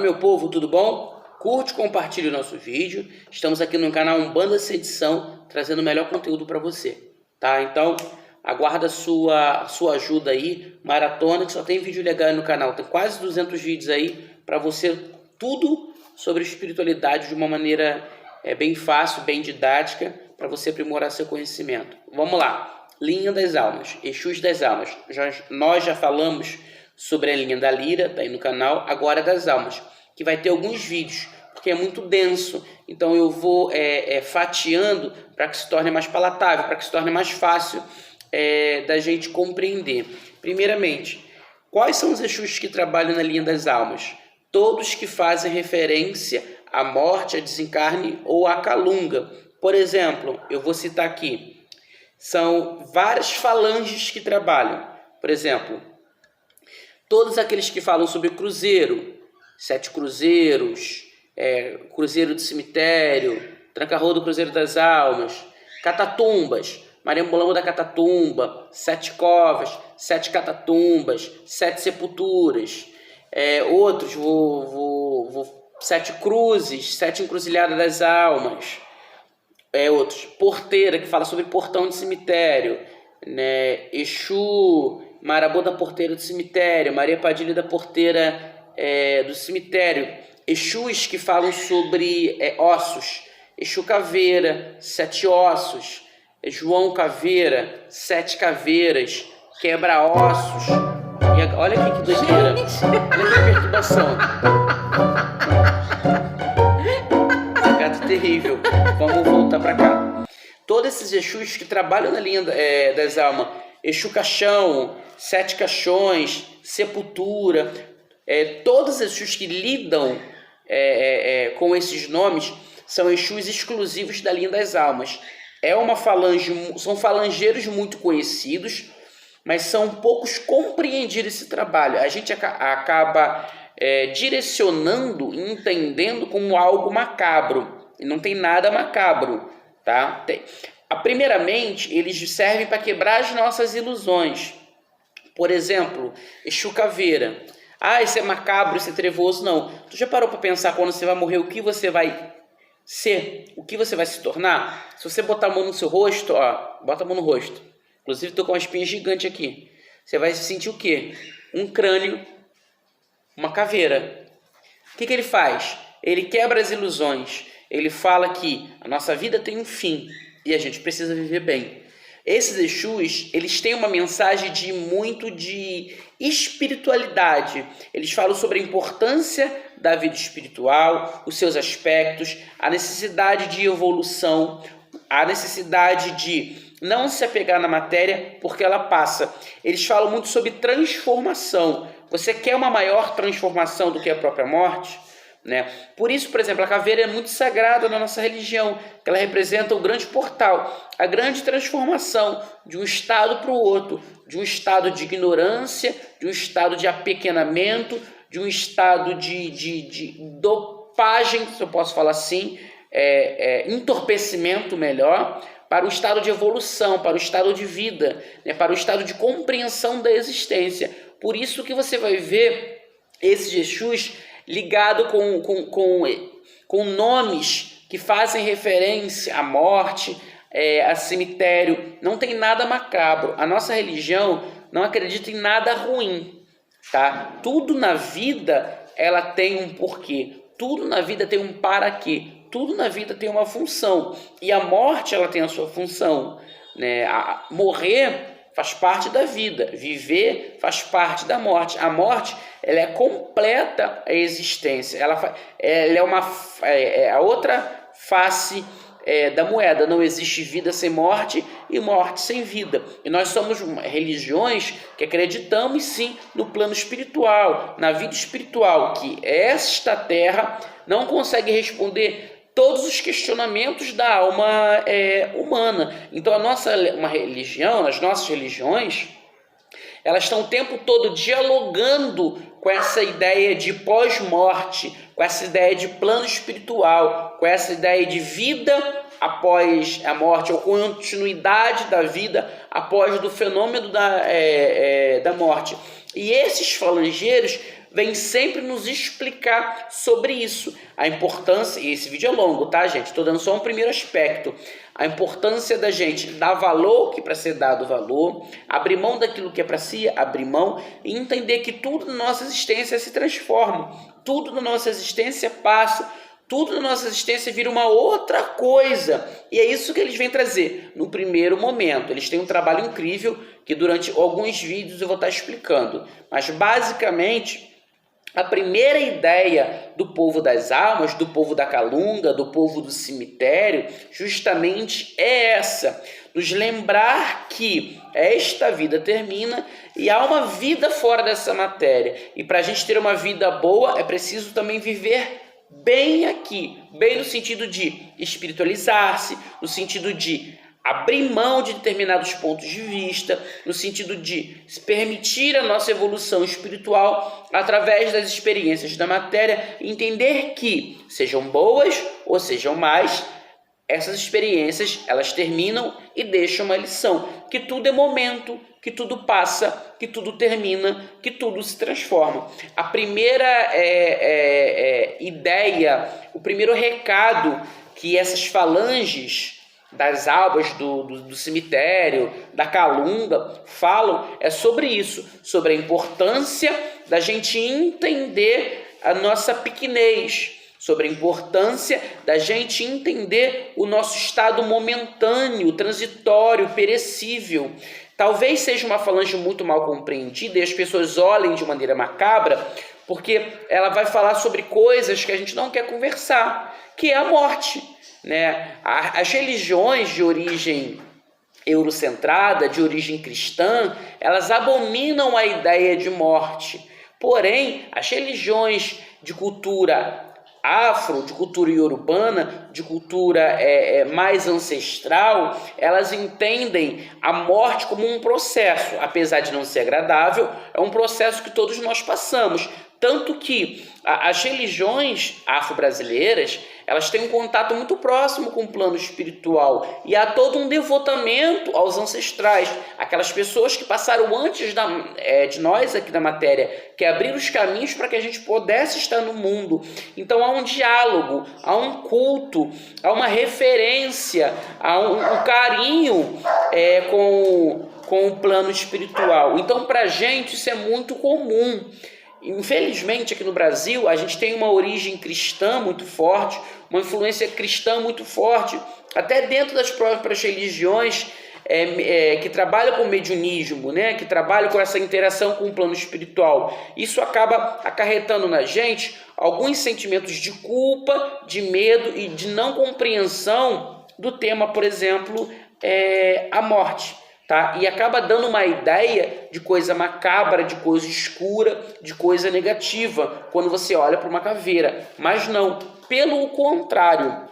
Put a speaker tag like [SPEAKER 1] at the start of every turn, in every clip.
[SPEAKER 1] meu povo, tudo bom? Curte, compartilhe o nosso vídeo. Estamos aqui no canal Umbanda Sem Edição, trazendo o melhor conteúdo para você, tá? Então, aguarda a sua ajuda aí, maratona, que só tem vídeo legal aí no canal. Tem quase 200 vídeos aí para você, tudo sobre espiritualidade de uma maneira bem fácil, bem didática, para você aprimorar seu conhecimento. Vamos lá, linha das almas, Exus das almas. Nós já falamos sobre a linha da lira, tá aí no canal, agora das almas, que vai ter alguns vídeos, porque é muito denso, então eu vou fatiando para que se torne mais palatável, para que se torne mais fácil da gente compreender. Primeiramente, quais são os Exus que trabalham na linha das almas? Todos que fazem referência à morte, a desencarne ou à calunga. Por exemplo, eu vou citar aqui, são várias falanges que trabalham. Por exemplo, todos aqueles que falam sobre cruzeiro, 7 cruzeiros, cruzeiro do cemitério, tranca-rua do cruzeiro das almas, catatumbas, Mariambulamo da catatumba, 7 covas, 7 catatumbas, 7 sepulturas, outros, 7 cruzes, 7 encruzilhadas das almas, outros, porteira, que fala sobre portão de cemitério, né? Exu Marabô da porteira do cemitério, Maria Padilha da porteira do cemitério, Exus que falam sobre ossos, Exu Caveira, 7 ossos, João Caveira, 7 caveiras, quebra-ossos. Olha aqui que doideira, olha que perturbação. Gato terrível. Vamos voltar para cá. Todos esses Exus que trabalham na linha das almas, Exu Caixão, 7 caixões, sepultura, todos os Exus que lidam com esses nomes são Exus exclusivos da linha das almas. São falangeiros muito conhecidos, mas são poucos compreendidos esse trabalho. A gente acaba direcionando e entendendo como algo macabro. E não tem nada macabro, tá? Primeiramente, eles servem para quebrar as nossas ilusões. Por exemplo, Exu Caveira. Isso é macabro, isso é trevoso. Não. Tu já parou para pensar quando você vai morrer, o que você vai ser? O que você vai se tornar? Se você botar a mão no seu rosto, bota a mão no rosto. Inclusive, estou com uma espinha gigante aqui. Você vai sentir o quê? Um crânio, uma caveira. O que ele faz? Ele quebra as ilusões. Ele fala que a nossa vida tem um fim e a gente precisa viver bem. Esses Exus, eles têm uma mensagem de espiritualidade. Eles falam sobre a importância da vida espiritual, os seus aspectos, a necessidade de evolução, a necessidade de não se apegar na matéria porque ela passa. Eles falam muito sobre transformação. Você quer uma maior transformação do que a própria morte? Né? Por isso, por exemplo, a caveira é muito sagrada na nossa religião, que ela representa o grande portal, a grande transformação de um estado para o outro, de um estado de ignorância, de um estado de apequenamento, de um estado de dopagem, se eu posso falar assim, entorpecimento melhor, para o estado de evolução, para o estado de vida, né? Para o estado de compreensão da existência. Por isso que você vai ver esses Exus ligado com nomes que fazem referência à morte, a cemitério. Não tem nada macabro. A nossa religião não acredita em nada ruim, tá? Tudo na vida ela tem um porquê. Tudo na vida tem um para quê. Tudo na vida tem uma função. E a morte ela tem a sua função, né? Morrer faz parte da vida, viver faz parte da morte. A morte ela é completa a existência, ela é a outra face da moeda. Não existe vida sem morte e morte sem vida. E nós somos religiões que acreditamos sim no plano espiritual, na vida espiritual, que esta terra não consegue responder todos os questionamentos da alma humana. Então as nossas religiões, elas estão o tempo todo dialogando com essa ideia de pós-morte, com essa ideia de plano espiritual, com essa ideia de vida após a morte, ou continuidade da vida após o fenômeno da morte. E esses falangeiros vem sempre nos explicar sobre isso. A importância, e esse vídeo é longo, tá, gente? Estou dando só um primeiro aspecto. A importância da gente dar valor que para ser dado valor, abrir mão daquilo que é para si, abrir mão e entender que tudo na nossa existência se transforma, tudo na nossa existência passa, tudo na nossa existência vira uma outra coisa. E é isso que eles vêm trazer no primeiro momento. Eles têm um trabalho incrível que durante alguns vídeos eu vou estar explicando. Mas basicamente, a primeira ideia do povo das almas, do povo da calunga, do povo do cemitério, justamente é essa. Nos lembrar que esta vida termina e há uma vida fora dessa matéria. E para a gente ter uma vida boa, é preciso também viver bem aqui. Bem no sentido de espiritualizar-se, no sentido de abrir mão de determinados pontos de vista, no sentido de se permitir a nossa evolução espiritual através das experiências da matéria, entender que, sejam boas ou sejam más, essas experiências elas terminam e deixam uma lição, que tudo é momento, que tudo passa, que tudo termina, que tudo se transforma. A primeira ideia, o primeiro recado que essas falanges das almas do cemitério, da calunga, falam é sobre isso, sobre a importância da gente entender a nossa pequenez, sobre a importância da gente entender o nosso estado momentâneo, transitório, perecível. Talvez seja uma falange muito mal compreendida e as pessoas olhem de maneira macabra, porque ela vai falar sobre coisas que a gente não quer conversar, que é a morte, né? As religiões de origem eurocentrada, de origem cristã, elas abominam a ideia de morte. Porém, as religiões de cultura afro, de cultura iorubana, de cultura mais ancestral, elas entendem a morte como um processo, apesar de não ser agradável, é um processo que todos nós passamos. Tanto que as religiões afro-brasileiras, elas têm um contato muito próximo com o plano espiritual e há todo um devotamento aos ancestrais, aquelas pessoas que passaram antes de nós aqui da matéria, que abriram os caminhos para que a gente pudesse estar no mundo. Então há um diálogo, há um culto, há uma referência, há um carinho com o plano espiritual. Então para a gente isso é muito comum. Infelizmente, aqui no Brasil, a gente tem uma origem cristã muito forte, uma influência cristã muito forte, até dentro das próprias religiões que trabalham com mediunismo, né? Que trabalham com essa interação com o plano espiritual. Isso acaba acarretando na gente alguns sentimentos de culpa, de medo e de não compreensão do tema, por exemplo, a morte. Tá? E acaba dando uma ideia de coisa macabra, de coisa escura, de coisa negativa, quando você olha para uma caveira. Mas não, pelo contrário,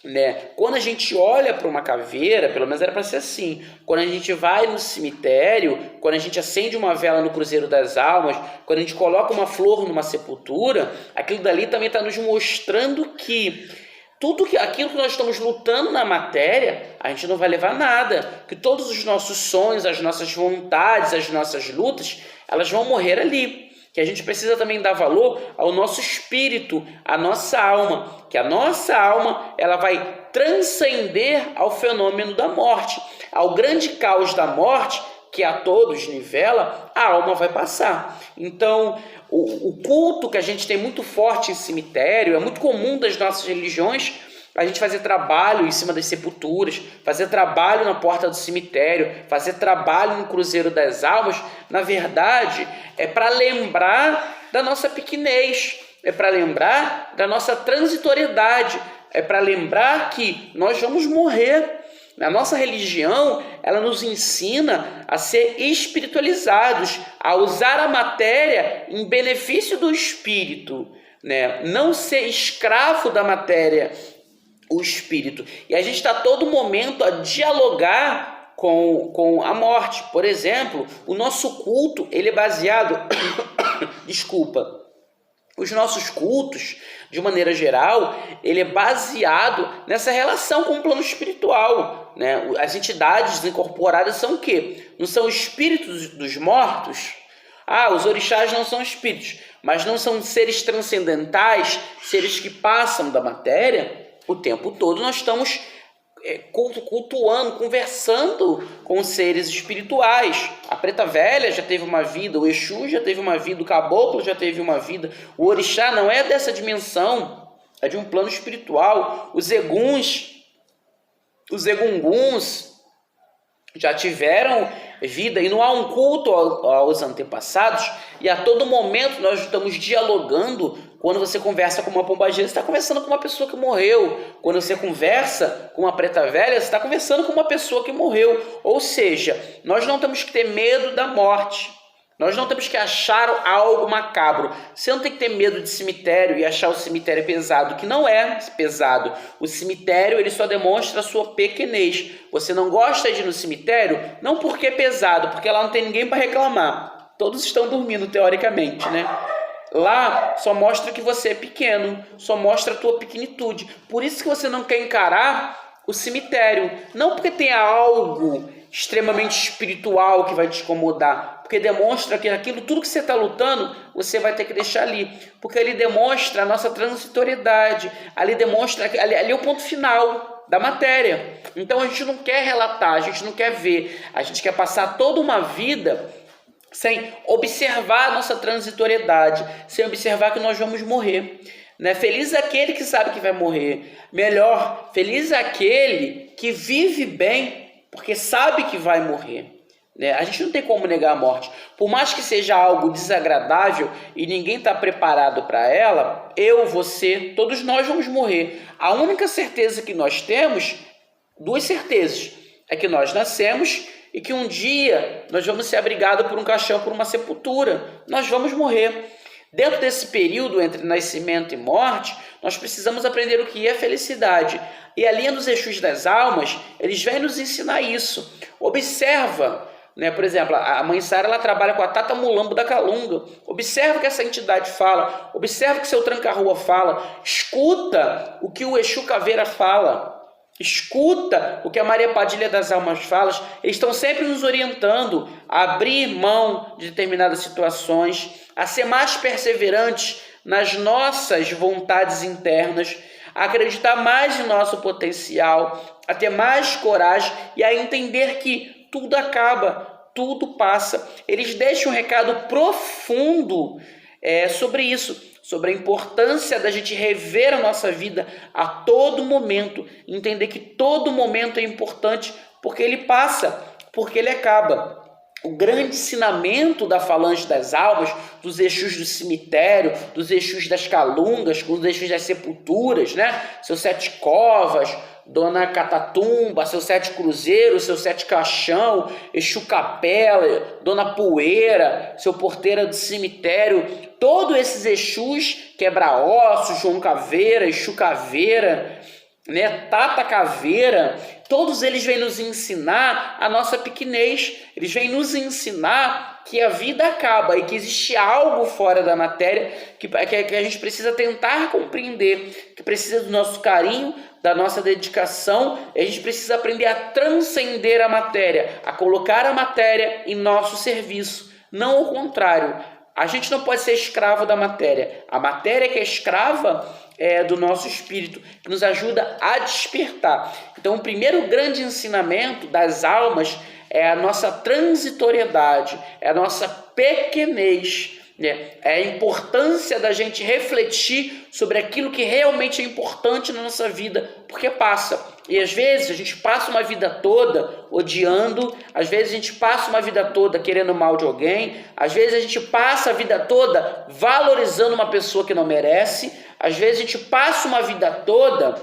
[SPEAKER 1] né? Quando a gente olha para uma caveira, pelo menos era para ser assim, quando a gente vai no cemitério, quando a gente acende uma vela no Cruzeiro das Almas, quando a gente coloca uma flor numa sepultura, aquilo dali também está nos mostrando que aquilo que nós estamos lutando na matéria, a gente não vai levar nada. Que todos os nossos sonhos, as nossas vontades, as nossas lutas, elas vão morrer ali. Que a gente precisa também dar valor ao nosso espírito, à nossa alma. Que a nossa alma ela vai transcender ao fenômeno da morte. Ao grande caos da morte, que a todos nivela, a alma vai passar. Então, o culto que a gente tem muito forte em cemitério, é muito comum das nossas religiões, a gente fazer trabalho em cima das sepulturas, fazer trabalho na porta do cemitério, fazer trabalho no Cruzeiro das Almas, na verdade, é para lembrar da nossa pequenez, é para lembrar da nossa transitoriedade, é para lembrar que nós vamos morrer. A nossa religião, ela nos ensina a ser espiritualizados, a usar a matéria em benefício do espírito, né? Não ser escravo da matéria, o espírito. E a gente está a todo momento a dialogar com a morte. Por exemplo, o nosso culto, ele é baseado... Os nossos cultos, de maneira geral, ele é baseado nessa relação com o plano espiritual, né? As entidades incorporadas são o quê? Não são espíritos dos mortos? Os orixás não são espíritos, mas não são seres transcendentais, seres que passam da matéria. O tempo todo nós estamos cultuando, conversando com seres espirituais. A Preta Velha já teve uma vida, o Exu já teve uma vida, o Caboclo já teve uma vida, o Orixá não é dessa dimensão, é de um plano espiritual. Os Eguns, os Egunguns já tiveram vida, e não há um culto aos antepassados, e a todo momento nós estamos dialogando. Quando você conversa com uma pombagira, você está conversando com uma pessoa que morreu. Quando você conversa com uma Preta Velha, você está conversando com uma pessoa que morreu. Ou seja, nós não temos que ter medo da morte. Nós não temos que achar algo macabro. Você não tem que ter medo de cemitério e achar o cemitério pesado, que não é pesado. O cemitério, ele só demonstra a sua pequenez. Você não gosta de ir no cemitério, não porque é pesado, porque lá não tem ninguém para reclamar. Todos estão dormindo, teoricamente, né? Lá só mostra que você é pequeno, só mostra a tua pequenitude. Por isso que você não quer encarar o cemitério. Não porque tenha algo extremamente espiritual que vai te incomodar, porque demonstra que aquilo, tudo que você está lutando, você vai ter que deixar ali, porque ali demonstra a nossa transitoriedade, ali demonstra, ali é o ponto final da matéria. Então a gente não quer relatar, a gente não quer ver, a gente quer passar toda uma vida sem observar a nossa transitoriedade, sem observar que nós vamos morrer, né? Feliz aquele que sabe que vai morrer. Melhor, feliz aquele que vive bem, porque sabe que vai morrer, né? A gente não tem como negar a morte. Por mais que seja algo desagradável e ninguém está preparado para ela, eu, você, todos nós vamos morrer. A única certeza que nós temos, duas certezas, é que nós nascemos e que um dia nós vamos ser abrigados por um caixão, por uma sepultura. Nós vamos morrer. Dentro desse período entre nascimento e morte, nós precisamos aprender o que é felicidade. E a linha dos Exus das almas, eles vêm nos ensinar isso. Observa, né? Por exemplo, a mãe Sara, ela trabalha com a Tata Mulambo da Calunga. Observa o que essa entidade fala, observa o que seu tranca-rua fala, escuta o que o Exu Caveira fala. Escuta o que a Maria Padilha das Almas fala. Eles estão sempre nos orientando a abrir mão de determinadas situações, a ser mais perseverantes nas nossas vontades internas, a acreditar mais no nosso potencial, a ter mais coragem e a entender que tudo acaba, tudo passa. Eles deixam um recado profundo sobre isso, sobre a importância da gente rever a nossa vida a todo momento, entender que todo momento é importante, porque ele passa, porque ele acaba. O grande ensinamento da falange das almas, dos Exus do cemitério, dos Exus das calungas, dos Exus das sepulturas, né? Seus 7 covas, Dona Catatumba, seus 7 cruzeiros, seus 7 caixão, Exu Capela, Dona Poeira, seu porteira do cemitério, todos esses Exus, Quebra-Ossos, João Caveira, Exu Caveira, né, Tata Caveira, todos eles vêm nos ensinar a nossa pequenez, eles vêm nos ensinar que a vida acaba e que existe algo fora da matéria que a gente precisa tentar compreender, que precisa do nosso carinho, da nossa dedicação, e a gente precisa aprender a transcender a matéria, a colocar a matéria em nosso serviço, não o contrário. A gente não pode ser escravo da matéria, a matéria que é escrava do nosso espírito, que nos ajuda a despertar. Então, o primeiro grande ensinamento das almas é a nossa transitoriedade, é a nossa pequenez, né? É a importância da gente refletir sobre aquilo que realmente é importante na nossa vida, porque passa. E às vezes a gente passa uma vida toda odiando, às vezes a gente passa uma vida toda querendo mal de alguém, às vezes a gente passa a vida toda valorizando uma pessoa que não merece, às vezes a gente passa uma vida toda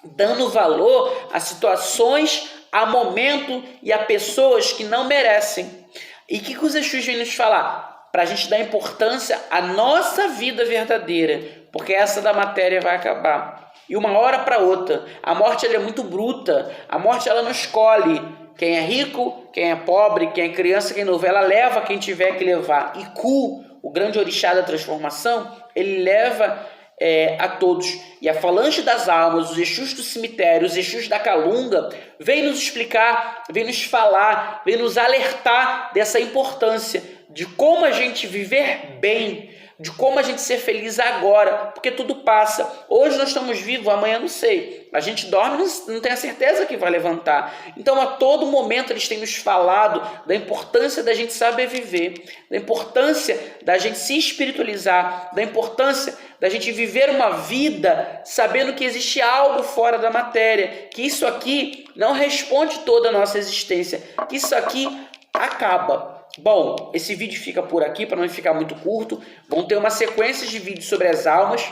[SPEAKER 1] dando valor a situações, a momento e a pessoas que não merecem. E o que os Exus vêm nos falar? Para a gente dar importância à nossa vida verdadeira, porque essa da matéria vai acabar. E uma hora para outra, a morte ela é muito bruta, a morte ela não escolhe quem é rico, quem é pobre, quem é criança, quem é novo, ela leva quem tiver que levar. E Ku, o grande orixá da transformação, ele leva a todos. E a falange das almas, os Exus do cemitério, os Exus da Calunga, vem nos explicar, vem nos falar, vem nos alertar dessa importância de como a gente viver bem, de como a gente ser feliz agora, porque tudo passa. Hoje nós estamos vivos, amanhã não sei. A gente dorme, não tem a certeza que vai levantar. Então, a todo momento, eles têm nos falado da importância da gente saber viver, da importância da gente se espiritualizar, da importância da gente viver uma vida sabendo que existe algo fora da matéria, que isso aqui não responde toda a nossa existência, que isso aqui acaba. Bom, esse vídeo fica por aqui para não ficar muito curto. Vão ter uma sequência de vídeos sobre as almas.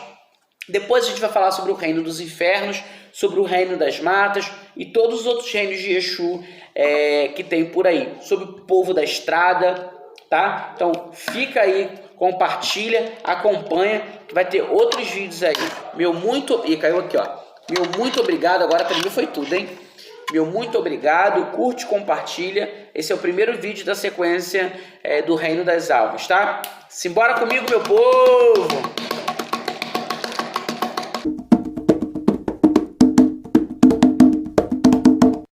[SPEAKER 1] Depois a gente vai falar sobre o reino dos infernos, sobre o reino das matas e todos os outros reinos de Exu que tem por aí. Sobre o povo da estrada, tá? Então fica aí, compartilha, acompanha, que vai ter outros vídeos aí. E caiu aqui, ó. Meu muito obrigado. Agora pra mim foi tudo, hein? Meu muito obrigado, curte, compartilha. Esse é o primeiro vídeo da sequência do Reino das Almas, tá? Simbora comigo, meu povo!